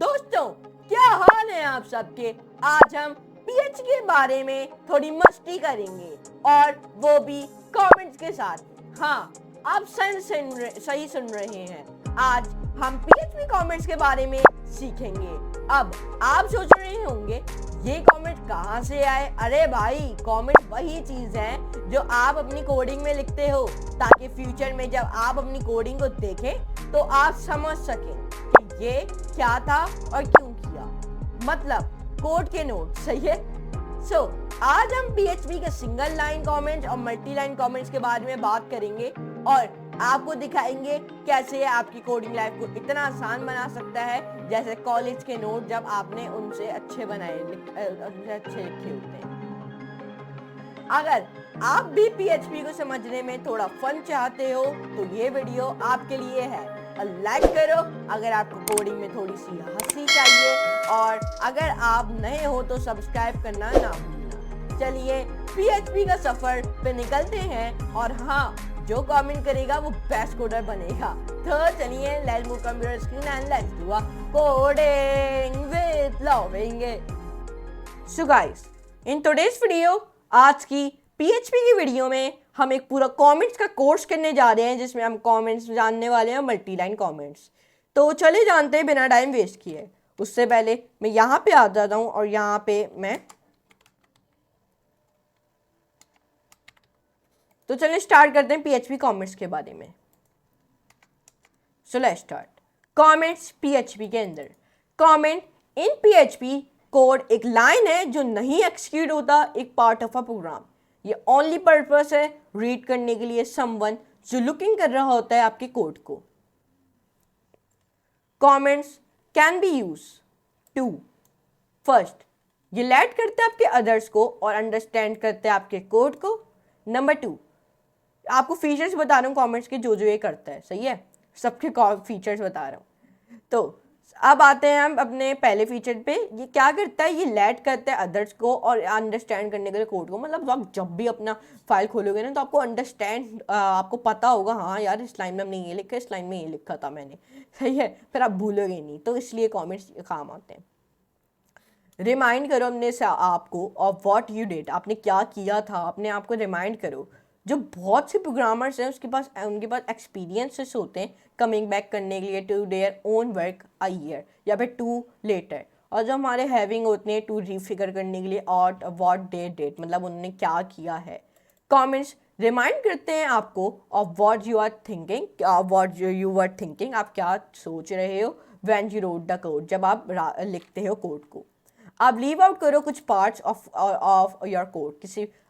दोस्तों, क्या हाल है आप सबके। आज हम पीएच के बारे में थोड़ी मस्ती करेंगे और वो भी कमेंट्स के साथ। हाँ, आप सही सुन रहे हैं। आज हम पीएचपी कमेंट्स के बारे में सीखेंगे। अब आप सोच रहे होंगे ये कमेंट कहाँ से आए। अरे भाई, कमेंट वही चीज है जो आप अपनी कोडिंग में लिखते हो ताकि फ्यूचर में जब आप अपनी कोडिंग को देखें तो आप समझ सकें कि ये क्या था और क्यों किया। मतलब कोड के नोट, सही है। आज हम PHP के सिंगल लाइन कमेंट्स और मल्टी लाइन कमेंट्स के बारे में बात करेंगे और आपको दिखाएंगे कैसे आपकी कोडिंग लाइफ को इतना आसान बना सकता है जैसे कॉलेज के नोट जब आपने उनसे अच्छे अच्छे लिखे होते हैं। अगर आप भी PHP को समझने में थोड़ा फन चाहते हो तो ये वीडियो आपके लिए है। लाइक करो अगर आपको कोडिंग में थोड़ी सी हंसी चाहिए और अगर आप नए हो तो सब्सक्राइब करना ना भूलना। चलिए PHP का सफर पे निकलते हैं और हाँ, जो कमेंट करेगा वो बेस्ट कोडर बनेगा। तो चलिए, let's move computer screen and let's do a coding with loving. So guys, in today's video, आज की PHP की वीडियो में हम एक पूरा कमेंट्स का कोर्स करने जा रहे हैं जिसमें हम कमेंट्स जानने वाले हैं, मल्टी लाइन कमेंट्स। तो चले जानते हैं बिना टाइम वेस्ट किए। उससे पहले मैं यहाँ पे आ जाता हूँ और यहाँ पे मैं तो चलिए स्टार्ट करते हैं PHP कमेंट्स के बारे में। So let's start. Comments PHP के अंदर। कमेंट इन PHP कोड एक लाइन है जो नहीं एक्सिक्यूट होता, एक पार्ट ऑफ अ प्रोग्राम। ये ओनली पर्पस है रीड करने के लिए समवन जो लुकिंग कर रहा होता है आपके कोड को। Comments can be use to first, ये लेट करते हैं आपके अदर्स को और अंडरस्टैंड करते हैं आपके कोड को। नंबर 2, आपको फीचर्स बता रहा हूँ कमेंट्स के जो ये करता है, सही है, सबके फीचर्स बता रहा हूँ। तो अब आते हैं हम अपने पहले फीचर पे। ये क्या करता है, ये लेट करता है अदर्स को और अंडरस्टैंड करने के लिए कोड को। मतलब आप जब भी अपना फाइल खोलोगे ना तो आपको अंडरस्टैंड, आपको पता होगा हाँ यार इस लाइन में हमने ये लिखा, इस लाइन में ये लिखा था मैंने, सही है, फिर आप भूलोगे नहीं। तो इसलिए कमेंट्स काम आते हैं। रिमाइंड करो अपने से आपको ऑफ व्हाट यू डिड, आपने क्या किया था, अपने आप को रिमाइंड करो। जो बहुत से प्रोग्रामर्स हैं उनके पास एक्सपीरियंसेस होते हैं कमिंग बैक करने के लिए to their own work a year या फिर टू लेटर। और जो हमारे हैविंग होते हैं टू रिफिगर करने के लिए और व्हाट दे डिड, मतलब उन्होंने क्या किया है। कमेंट्स रिमाइंड करते हैं आपको of what you are thinking, what you were thinking, आप क्या सोच रहे हो when you wrote the code, जब आप लिखते हो कोड को। आप लीव आउट करो कुछ पार्ट्स ऑफ योर कोड,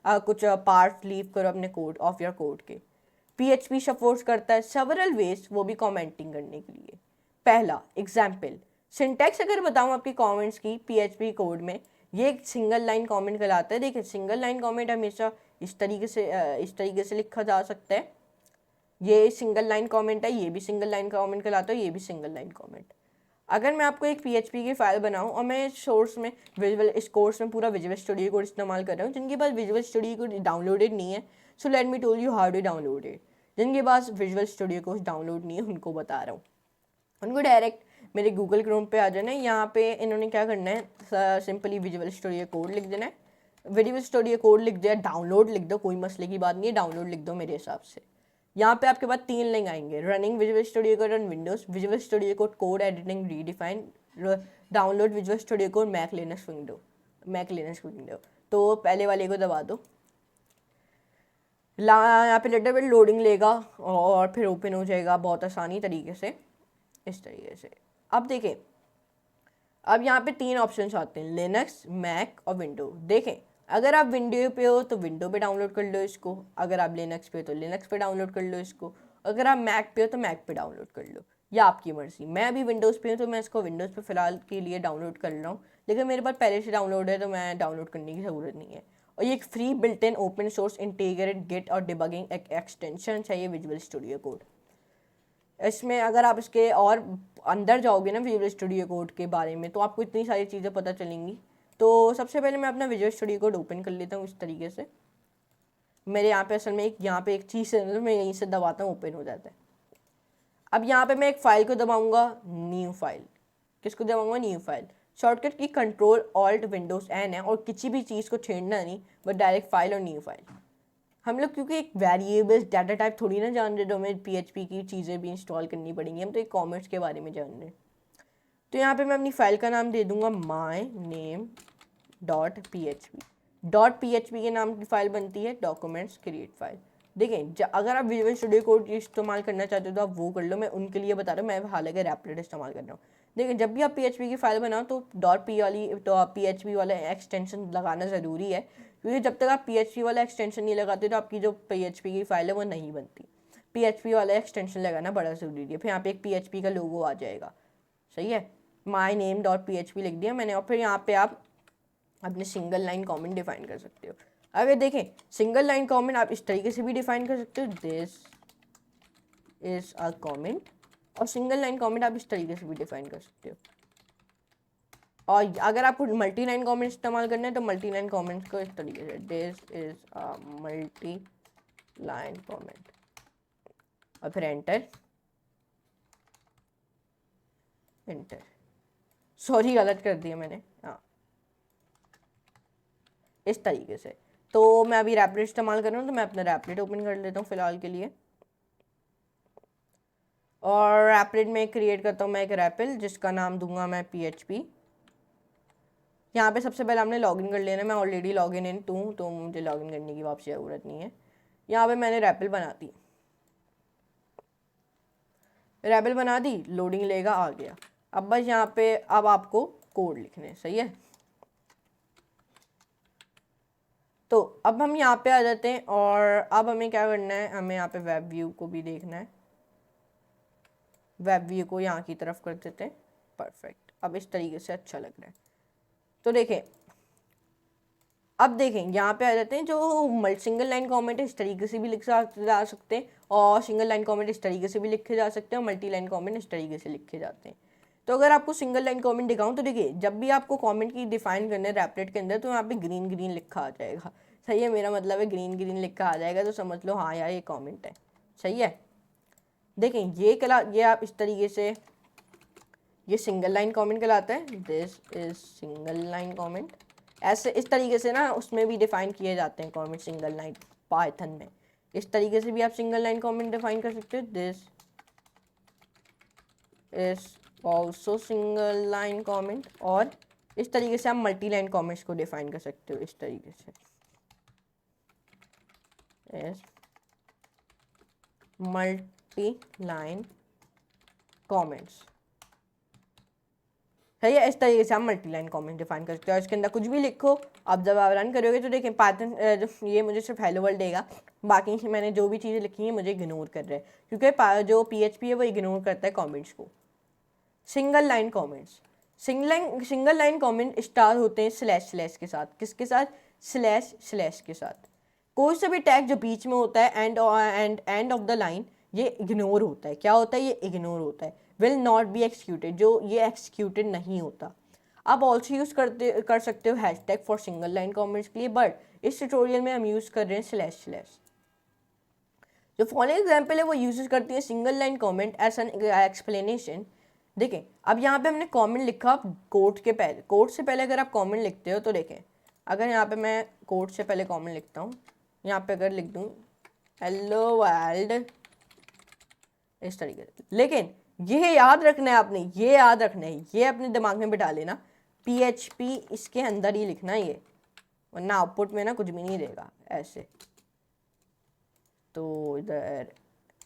कुछ पार्ट लीव करो अपने कोड ऑफ योर कोड के। PHP सपोर्ट करता है सेवरल वेज, वो भी कमेंटिंग करने के लिए। पहला एग्जाम्पल, सिंटैक्स अगर बताऊं आपकी कमेंट्स की PHP कोड में, ये एक सिंगल लाइन कमेंट कहलाता है। देखिए, सिंगल लाइन कमेंट हमेशा इस तरीके से लिखा जा सकता है। ये सिंगल लाइन कमेंट है, ये भी सिंगल लाइन कमेंट कहलाता है, ये भी सिंगल लाइन कमेंट। अगर मैं आपको एक PHP की फाइल बनाऊं और मैं इस कोर्स में पूरा विजुअल स्टूडियो कोड इस्तेमाल कर रहा हूँ, जिनके पास विजुअल स्टूडियो कोड डाउनलोडेड नहीं है, so let me tell you how to download it. जिनके पास विजुअल स्टूडियो कोड डाउनलोड नहीं है उनको बता रहा हूँ, उनको डायरेक्ट मेरे गूगल क्रोम पे आ जाना है। यहाँ पे इन्होंने क्या करना है, सिंपली विजुअल स्टूडियो कोड लिख देना है। विजुअल स्टूडियो कोड लिख दिया, डाउनलोड लिख दो, कोई मसले की बात नहीं है, डाउनलोड लिख दो मेरे हिसाब से। यहाँ पे आपके पास 3 लिंक आएंगे, running Visual Studio Code on Windows, Visual Studio Code code editing redefine, download Visual Studio Code Mac Linux window. तो पहले वाले को दबा दो, यहाँ पे लिटिल बिट लोडिंग लेगा और फिर ओपन हो जाएगा बहुत आसानी तरीके से, इस तरीके से। अब देखें, अब यहाँ पे 3 ऑप्शंस आते हैं, लिनक्स, मैक और विंडो। देखें, अगर आप विंडो पे हो तो विंडो पे डाउनलोड कर लो इसको, अगर आप लिनक्स पे हो तो लिनक्स पे डाउनलोड कर लो इसको, अगर आप मैक पे हो तो मैक पे डाउनलोड कर लो, या आपकी मर्जी। मैं अभी विंडोज़ पे हूँ तो मैं इसको विंडोज़ पे फ़िलहाल के लिए डाउनलोड कर रहा हूँ, लेकिन मेरे पास पहले से डाउनलोड है तो मैं डाउनलोड करने की ज़रूरत नहीं है। और ये एक free built in open source integrated git और डिबगिंग एक्सटेंशन चाहिए विजुअल स्टूडियो कोड। इसमें अगर आप इसके और अंदर जाओगे ना विजुअल स्टूडियो कोड के बारे में तो आपको इतनी सारी चीज़ें पता चलेंगी। तो सबसे पहले मैं अपना विजुअल स्टूडियो कोड ओपन कर लेता हूँ इस तरीके से। मेरे यहाँ पे असल में यहाँ पे एक चीज़ है, मैं यहीं से दबाता हूँ ओपन हो जाता है। अब यहाँ पे मैं एक फ़ाइल को दबाऊँगा, न्यू फाइल, किसको दबाऊंगा, न्यू फाइल। शॉर्टकट की कंट्रोल ऑल्ट विंडोज एन है और किसी भी चीज़ को छेड़ना नहीं, बस डायरेक्ट फाइल और न्यू फाइल। हम लोग क्योंकि एक वेरिएबल्स डाटा टाइप थोड़ी ना जान रहे, तो हमें PHP की चीज़ें भी इंस्टॉल करनी पड़ेंगी, हम तो एक कॉमेंट्स के बारे में जान रहे हैं। तो यहाँ पे मैं अपनी फाइल का नाम दे दूंगा my_name.php के नाम की फाइल बनती है डॉक्यूमेंट्स क्रिएट फाइल। देखें, अगर आप विजुअल स्टूडियो कोड इस्तेमाल करना चाहते हो तो आप वो कर लो, मैं उनके लिए बता रहा हूँ, मैं हालांकि रैपलेट इस्तेमाल कर रहा हूँ। देखिए, जब भी आप PHP की फाइल बनाओ तो .php वाला एक्सटेंशन लगाना ज़रूरी है, क्योंकि जब तक आप PHP वाला एक्सटेंशन नहीं लगाते तो आपकी जो PHP की फाइल है वो नहीं बनती। PHP वाला एक्सटेंशन लगाना बड़ा ज़रूरी है। फिर यहाँ पे एक PHP का लोगो आ जाएगा, सही है। my_name.php लिख दिया मैंने, और फिर यहाँ पे आप अपने सिंगल लाइन कमेंट डिफाइन कर सकते हो। अगर देखें, सिंगल लाइन कमेंट आप इस तरीके से भी डिफाइन कर सकते हो, दिस इज अ कमेंट, और सिंगल लाइन कमेंट आप इस तरीके से भी डिफाइन कर सकते हो। और अगर आपको मल्टी लाइन कमेंट इस्तेमाल करना है तो मल्टी लाइन कमेंट्स को इस तरीके से, this is a multi line comment, और फिर एंटर। सॉरी, गलत कर दिया मैंने, हाँ, इस तरीके से। तो मैं अभी रैपलेट इस्तेमाल कर रहा हूँ, तो मैं अपना रैपलेट ओपन कर लेता हूँ फिलहाल के लिए, और रैपलेट में क्रिएट करता हूँ मैं एक रैपल, जिसका नाम दूंगा मैं PHP। यहाँ पे सबसे पहले हमने लॉगिन कर लेना, मैं ऑलरेडी लॉगिन इन हूँ तो मुझे लॉगिन करने की वापसी ज़रूरत नहीं है। यहाँ पे मैंने रैपल बना दी, लोडिंग लेगा, आ गया। अब बस यहाँ पे अब आपको कोड लिखने, सही है। तो अब हम यहाँ पे आ जाते हैं, और अब हमें क्या करना है, हमें यहाँ पे वेब व्यू को भी देखना है। वेब व्यू को यहाँ की तरफ कर देते हैं, परफेक्ट। अब इस तरीके से अच्छा लग रहा है। तो देखें, अब देखें यहाँ पे आ जाते हैं, जो सिंगल लाइन कमेंट है इस तरीके से भी लिख जा सकते हैं, और सिंगल लाइन कमेंट इस तरीके से भी लिखे जा सकते हैं, और मल्टी लाइन कमेंट इस तरीके से लिखे जाते हैं। तो अगर आपको सिंगल लाइन कमेंट दिखाऊं तो देखिए, जब भी आपको कमेंट की डिफाइन करना है रैपलेट के अंदर, तो यहाँ पे ग्रीन ग्रीन लिखा आ जाएगा, सही है। मेरा मतलब है ग्रीन ग्रीन लिखा आ जाएगा, तो समझ लो हाँ यार ये कमेंट है, सही है। देखें, ये आप इस तरीके से, ये सिंगल लाइन कमेंट कहलाता है, this is single line comment. ऐसे इस तरीके से ना उसमें भी डिफाइन किए जाते हैं कमेंट, सिंगल लाइन पाइथन में। इस तरीके से भी आप सिंगल लाइन कमेंट डिफाइन कर सकते हो, this is also single line comment. और इस तरीके से आप मल्टी लाइन कमेंट्स को डिफाइन कर सकते हो, इस तरीके से, मल्टी लाइन कमेंट्स, सही है। इस तरीके से आप मल्टी लाइन कमेंट डिफाइन कर सकते हो, और इसके अंदर कुछ भी लिखो। अब जब आप रन करोगे तो देखें, पाइथन ये मुझे सिर्फ हेलो वर्ल्ड देगा, बाकी मैंने जो भी चीज़ें लिखी हैं मुझे इग्नोर कर रहे हैं, क्योंकि जो PHP है वो इग्नोर करता है कमेंट्स को। Single line comments, single line comment start होते हैं स्लैश स्लैश के साथ। किसके साथ? स्लैश स्लैश के साथ। कोई सा भी टैग जो बीच में होता है एंड ऑफ द लाइन, ये इग्नोर होता है। क्या होता है? ये इग्नोर होता है। विल नॉट बी एक्सिक्यूटेड, जो ये एक्सिक्यूटेड नहीं होता। आप ऑल्सो यूज़ कर सकते हो hashtag for single line comments के लिए, बट इस ट्यूटोरियल में हम यूज़ कर रहे हैं स्लैश स्लैश। जो फॉलोइंग एग्जाम्पल है वो यूज करती है single line comment as an explanation. देखें, अब यहाँ पे हमने कमेंट लिखा कोट के पहले, कोट से पहले अगर आप कमेंट लिखते हो तो देखें, अगर यहाँ पे मैं कोट से पहले कमेंट लिखता हूँ, यहाँ पे अगर लिख दूँ हेलो वर्ल्ड इस तरीके से, लेकिन ये याद रखना है आपने, ये याद रखना है, ये अपने दिमाग में बिठा लेना, PHP इसके अंदर ही लिखना है ये, वरना आउटपुट में ना कुछ भी नहीं देगा ऐसे। तो इधर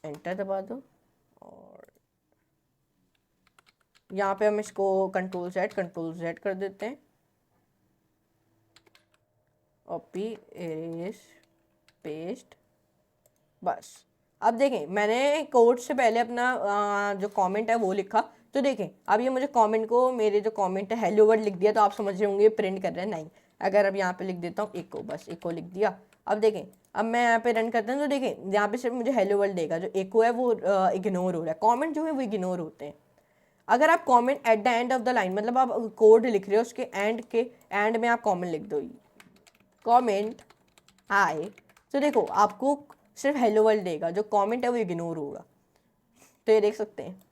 एंटर दबा दो, और यहाँ पे हम इसको कंट्रोल Z कर देते हैं, कॉपी एरेस पेस्ट, बस। अब देखें, मैंने कोड से पहले अपना जो कमेंट है वो लिखा, तो देखें अब ये मुझे कमेंट को, मेरे जो कमेंट है हेलो वर्ल्ड लिख दिया, तो आप समझ रहे होंगे प्रिंट कर रहे हैं, नहीं। अगर अब यहाँ पे लिख देता हूँ इको, बस इको लिख दिया। अब देखें, अब मैं यहाँ पे रन करता हूँ तो देखें यहाँ पे सिर्फ मुझे हेलो वर्ल्ड देगा, जो इको है वो इग्नोर हो रहा है। कमेंट जो है वो इग्नोर होते हैं। अगर आप comment at the end of the line, मतलब आप कोड लिख रहे हो उसके एंड में आप कमेंट लिख दो, कमेंट हाय, तो देखो आपको सिर्फ हेलो वर्ल्ड देगा, जो कमेंट है वो इग्नोर होगा। तो ये देख सकते हैं।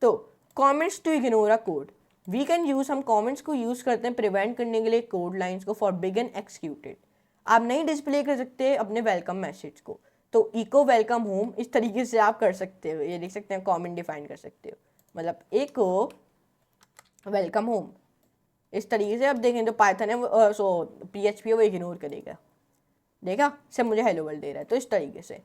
तो comments to ignore a code, we can use, हम कमेंट्स को यूज़ करते हैं प्रिवेंट करने के लिए कोड लाइंस को फॉर बिग एंड एक्सिक्यूटेड। आप नहीं डिस्प्ले कर सकते अपने वेलकम मैसेज को, तो इको वेलकम होम इस तरीके से आप कर सकते हो, ये लिख सकते हैं, कमेंट डिफाइन कर सकते हो, मतलब इको वेलकम होम इस तरीके से। अब देखें जो पाइथन है वो सो PHP है वो इग्नोर करेगा, देखा सब मुझे हेलो वर्ल्ड दे रहा है, तो इस तरीके से।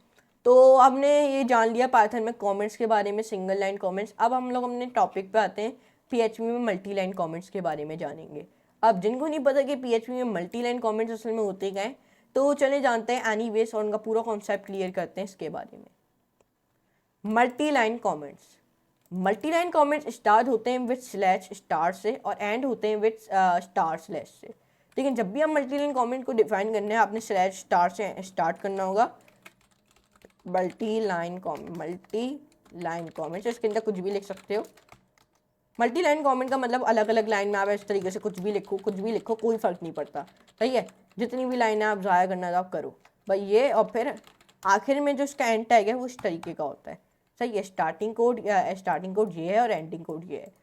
तो हमने ये जान लिया पाइथन में कमेंट्स के बारे में, सिंगल लाइन कमेंट्स। अब हम लोग अपने टॉपिक पे आते हैं, PHP में मल्टी लाइन कमेंट्स के बारे में जानेंगे। अब जिनको नहीं पता कि PHP में मल्टी लाइन कमेंट्स असल में होते क्या हैं, तो चले जानते हैं एनीवेज और उनका पूरा कॉन्सेप्ट क्लियर करते हैं इसके बारे में। Multi line comments, multi line comments start होते हैं विथ स्लैश स्टार से और एंड होते हैं विथ स्टार स्लैश से। लेकिन जब भी हम मल्टी लाइन कॉमेंट को डिफाइन करना है, आपने स्लैश स्टार से स्टार्ट करना होगा। मल्टी लाइन कॉमेंट्स, इसके अंदर कुछ भी लिख सकते हो। मल्टी लाइन कॉमेंट का मतलब अलग अलग लाइन में आप इस तरीके से कुछ भी लिखो, कोई फ़र्क नहीं पड़ता, सही है। जितनी भी लाइनें आप ज़ाया करना तो आप करो भाई ये, और फिर आखिर में जो इसका एंड टैग है वो इस तरीके का होता है, सही है। स्टार्टिंग कोड ये है और एंडिंग कोड ये है,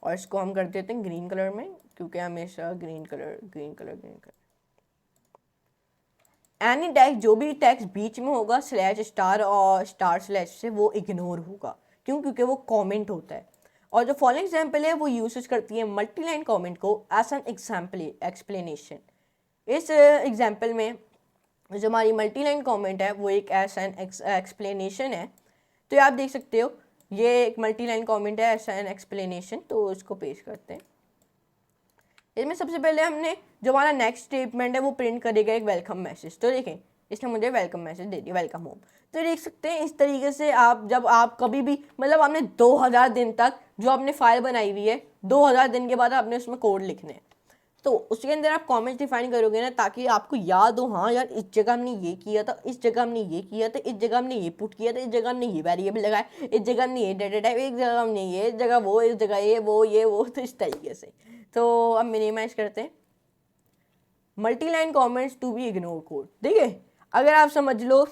और इसको हम कर देते हैं ग्रीन कलर में, क्योंकि हमेशा ग्रीन कलर। एनी टैग, जो भी टैक्स बीच में होगा स्लैश स्टार और स्टार स्लैश से, वो इग्नोर होगा, क्यों? क्योंकि वो कमेंट होता है। और जो फॉलोइंग एग्जाम्पल है वो यूज करती है मल्टी लाइन कॉमेंट को एज एन एग्जाम्पल एक्सप्लेनेशन। इस एग्जाम्पल में जो हमारी मल्टी लाइन कॉमेंट है वो एक एज एन एक्सप्लेनेशन है। तो आप देख सकते हो ये एक मल्टी लाइन कॉमेंट है एज एन एक्सप्लेनेशन, तो इसको पेश करते हैं। इसमें सबसे पहले हमने जो हमारा नेक्स्ट स्टेटमेंट है वो प्रिंट करेगा एक वेलकम मैसेज। तो देखें इसने मुझे वेलकम मैसेज दे दिया, वेलकम होम। तो देख सकते हैं इस तरीके से आप जब आप कभी भी, मतलब आपने 2000 दिन तक जो आपने फाइल बनाई हुई है, 2000 दिन के बाद आपने उसमें कोड लिखने हैं, तो उसके अंदर आप कमेंट्स डिफाइन करोगे ना, ताकि आपको याद हो, हाँ यार इस जगह हमने ये किया था, इस जगह हमने ये किया था, इस जगह हमने ये पुट किया था, इस जगह हमने ये वेरिएबल लगाया, इस जगह हमने ये डेटा टाइप, एक जगह हमने ये, इस जगह वो, इस जगह ये वो, तो इस तरीके से। तो अब मिनिमाइज करते हैं multi line comments to be ignore code. देखिए अगर आप समझ लो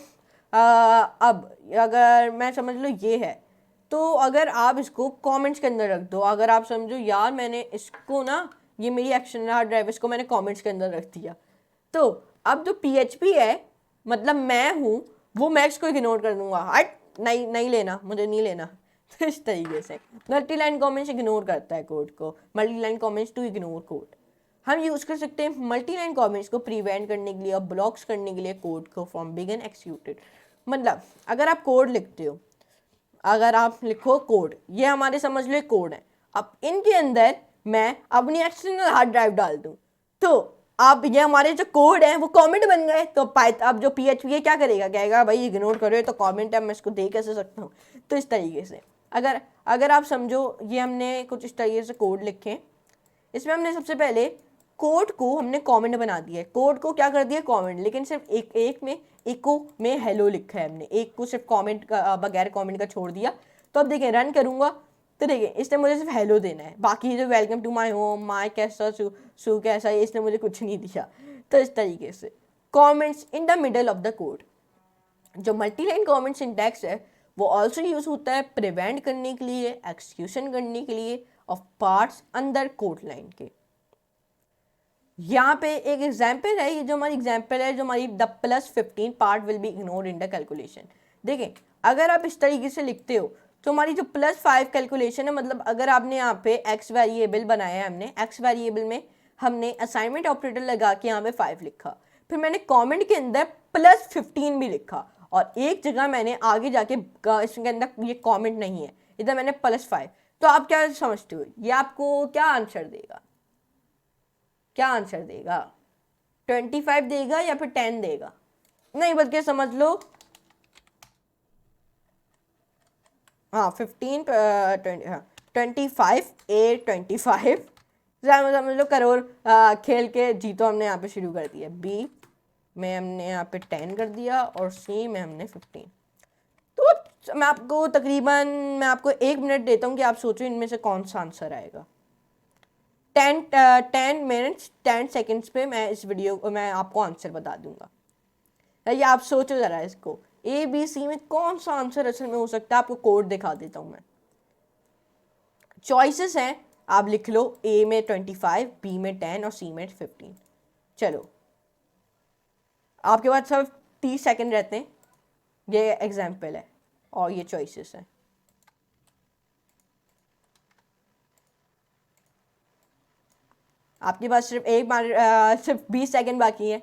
अब अगर मैं समझ लो ये है, तो अगर आप इसको कमेंट्स के अंदर रख दो, अगर आप समझो यार मैंने इसको ना, ये मेरी एक्शन हार्ड ड्राइव, इसको मैंने कमेंट्स के अंदर रख दिया, तो अब जो PHP है, मतलब मैं हूँ, वो मैं इसको इग्नोर कर दूंगा, हट नहीं लेना, मुझे नहीं लेना। तो इस तरीके से मल्टी लाइन कमेंट्स इग्नोर करता है कोड को, multi line comments to ignore code. हम यूज़ कर सकते हैं मल्टी लाइन कमेंट्स को प्रिवेंट करने के लिए और ब्लॉक्स करने के लिए कोड को फ्रॉम बिगिन एक्सिक्यूटेड। मतलब अगर आप कोड लिखते हो, अगर आप लिखो कोड, ये हमारे समझ लो कोड है, अब इनके अंदर मैं अपनी एक्सटर्नल हार्ड ड्राइव डाल दूँ, तो आप ये हमारे जो कोड है वो कमेंट बन गए। तो अब जो PHP है क्या करेगा, कहेगा भाई इग्नोर करो, तो कमेंट है, मैं इसको दे कैसे सकता हूँ। तो इस तरीके से अगर आप समझो, ये हमने कुछ इस तरीके से कोड लिखे, इसमें हमने सबसे पहले कोड को हमने कमेंट बना दिया है, कोड को क्या कर दिया कमेंट, लेकिन सिर्फ एक में इको में हेलो लिखा है हमने, एक को सिर्फ कमेंट का बगैर कमेंट का छोड़ दिया। तो अब देखें रन करूँगा, तो देखिए इसने मुझे सिर्फ हेलो देना है, बाकी जो welcome to my home, my कैसा सू कैसा, इसने मुझे कुछ नहीं दिया। तो इस तरीके से comments in the middle of the code. जो मल्टी लाइन कमेंट सिंटैक्स है वो ऑल्सो यूज होता है प्रिवेंट करने के लिए, एक्सक्यूशन करने के लिए ऑफ पार्ट्स अंदर कोड लाइन के। यहाँ पे एक एग्जाम्पल है, ये जो हमारी एग्जाम्पल है, जो हमारी the +15 part will be ignored in the calculation. देखें अगर आप इस तरीके से लिखते हो तो हमारी जो +5 कैलकुलेशन है, मतलब अगर आपने यहाँ पे x वेरिएबल बनाया है, हमने x वेरिएबल में हमने असाइनमेंट ऑपरेटर लगा के यहाँ पे 5 लिखा, फिर मैंने कमेंट के अंदर +15 भी लिखा, और एक जगह मैंने आगे जाके इसके अंदर ये कमेंट नहीं है, इधर मैंने +5। तो आप क्या समझते हो ये आपको क्या आंसर देगा, क्या आंसर देगा? 25 देगा या फिर 10 देगा? नहीं, बल्कि समझ लो हाँ 15 20 हाँ 25 8 25 समझ लो करोड़ खेल के जीतो हमने यहाँ पे शुरू कर दिया। B में हमने यहाँ पे 10 कर दिया और C में हमने 15। तो अब मैं आपको 1 मिनट देता हूँ कि आप सोचो इनमें से कौन सा आंसर आएगा। 10 मिनट्स 10 सेकेंड्स पे मैं इस वीडियो को मैं आपको आंसर बता दूंगा। ये आप सोचो ज़रा इसको, ABC में कौन सा आंसर असल में हो सकता है। आपको कोड दिखा देता हूँ मैं, चॉइसेस हैं, आप लिख लो ए में 25, बी में 10 और सी में 15। चलो आपके पास सब 30 सेकंड रहते हैं। ये एग्जाम्पल है और ये चॉइसेस हैं। आपके पास सिर्फ 20 सेकंड बाकी है।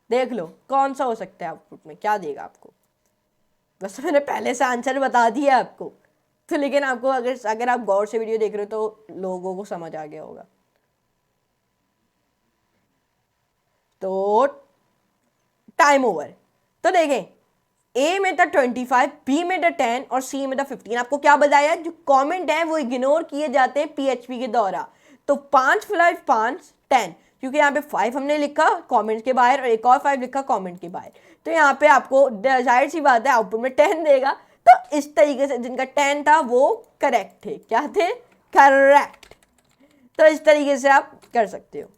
देख लो कौन सा हो सकता है आउटपुट में, क्या देगा आपको। वैसे मैंने पहले से आंसर बता दिया आपको, तो लेकिन आपको अगर आप गौर से वीडियो देख रहे हो तो लोगों को समझ आ गया होगा। तो टाइम ओवर। तो देखें, ए में था 25, बी में था 10 और सी में था 15। आपको क्या बताया, जो कमेंट है वो इग्नोर किए जाते हैं पीएचपी के दौरान। तो 5 5 5 10, क्योंकि यहाँ पे 5 हमने लिखा कमेंट के बाहर और एक और 5 लिखा कमेंट के बाहर, तो यहाँ पे आपको जाहिर सी बात है आउटपुट में 10 देगा। तो इस तरीके से जिनका 10 था वो करेक्ट थे। क्या थे? करेक्ट। तो इस तरीके से आप कर सकते हो।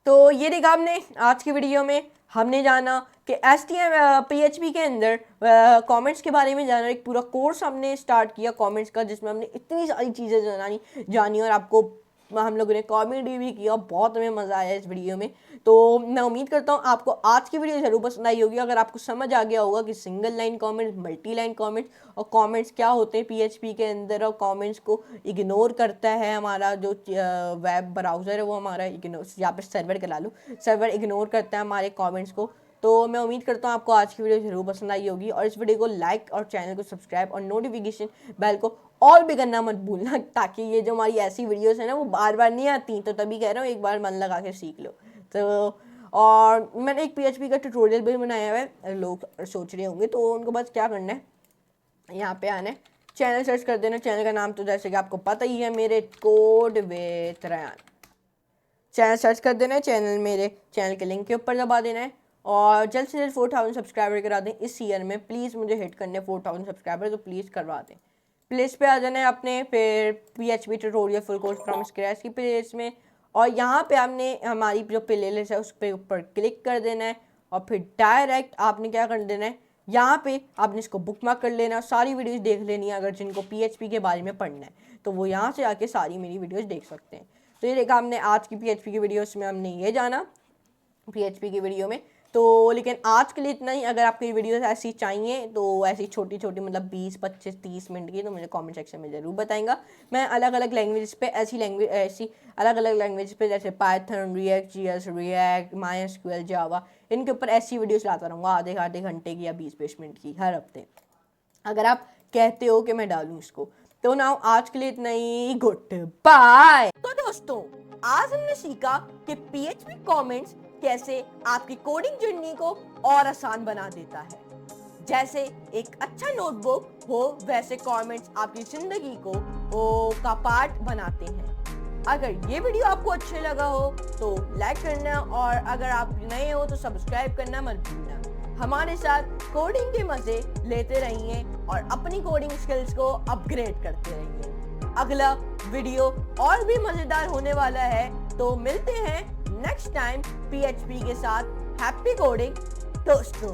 तो ये देखा हमने आज की वीडियो में, हमने जाना कि HTML PHP के अंदर कमेंट्स के बारे में जाना। एक पूरा कोर्स हमने स्टार्ट किया कमेंट्स का, जिसमें हमने इतनी सारी चीज़ें जानी और आपको हम लोगों ने कॉमेडी भी किया। बहुत हमें मज़ा आया इस वीडियो में। तो मैं उम्मीद करता हूँ आपको आज की वीडियो ज़रूर पसंद आई होगी। अगर आपको समझ आ गया होगा कि single line comments, multi line comments और कमेंट्स क्या होते हैं PHP के अंदर, और कमेंट्स को इग्नोर करता है हमारा जो वेब ब्राउज़र है, वो हमारा इग्नोर, यहाँ पर सर्वर करा लो, सर्वर इग्नोर करता है हमारे कॉमेंट्स को। तो मैं उम्मीद करता हूँ आपको आज की वीडियो ज़रूर पसंद आई होगी, और इस वीडियो को लाइक और चैनल को सब्सक्राइब और नोटिफिकेशन बेल को ऑल भी करना मत भूलना, ताकि ये जो हमारी ऐसी वीडियोस है ना वो बार बार नहीं आती। तो तभी कह रहा हूँ एक बार मन लगा के सीख लो। तो और मैंने एक PHP का ट्यूटोरियल भी बनाया हुआ है, लोग सोच रहे होंगे, तो उनको बस क्या करना है, यहाँ पे आना है, चैनल सर्च कर देना। चैनल का नाम तो जैसे कि आपको पता ही है, मेरे code with Ryan. Channel search कर देना है, चैनल मेरे चैनल के लिंक के ऊपर दबा देना है, और जल्द से जल्द 4000 सब्सक्राइबर करा दें इस ईयर में। प्लीज़ मुझे हिट करने 4000 सब्सक्राइबर, तो प्लीज़ करवा दें। प्लेस पे आ जाना है आपने, फिर PHP tutorial full course from scratch की प्लेस में, और यहाँ पे आपने हमारी जो प्लेलिस्ट है उस पर ऊपर क्लिक कर देना है, और फिर डायरेक्ट आपने क्या कर देना है, यहाँ पे आपने इसको बुकमार्क कर लेना है। सारी वीडियोस देख लेनी है। अगर जिनको PHP के बारे में पढ़ना है तो वो यहाँ से आके सारी मेरी वीडियोस देख सकते हैं। तो ये देखा हमने आज की PHP की वीडियोस में, हमने ये जाना PHP की वीडियो में। तो लेकिन आज के लिए इतना ही। अगर आपकी वीडियोस ऐसी चाहिए, तो ऐसी छोटी छोटी मतलब 20 25 30 मिनट की, तो मुझे कमेंट सेक्शन में ज़रूर बताएंगा। मैं अलग अलग लैंग्वेज पे ऐसी अलग अलग लैंग्वेज पे, जैसे पाइथन, React.js, React, MySQL, जावा, इनके ऊपर ऐसी वीडियोस लाता रहूँगा आधे आधे घंटे की या 20-20 मिनट की हर हफ्ते, अगर आप कहते हो कि मैं डालूँ इसको। तो ना आज के लिए इतना ही। Good bye. तो दोस्तों, आज हमने सीखा कि PHP कमेंट्स कैसे आपकी कोडिंग जर्नी को और आसान बना देता है। जैसे एक अच्छा नोटबुक हो, वैसे कमेंट्स आपकी जिंदगी को का पार्ट बनाते हैं। अगर ये वीडियो आपको अच्छे लगा हो तो लाइक करना, और अगर आप नए हो तो सब्सक्राइब करना मत भूलना। हमारे साथ कोडिंग के मजे लेते रहिए और अपनी कोडिंग स्किल्स को अपग्रेड करते रहिए। अगला वीडियो और भी मजेदार होने वाला है, तो मिलते हैं नेक्स्ट टाइम PHP के साथ। हैप्पी कोडिंग दोस्तों।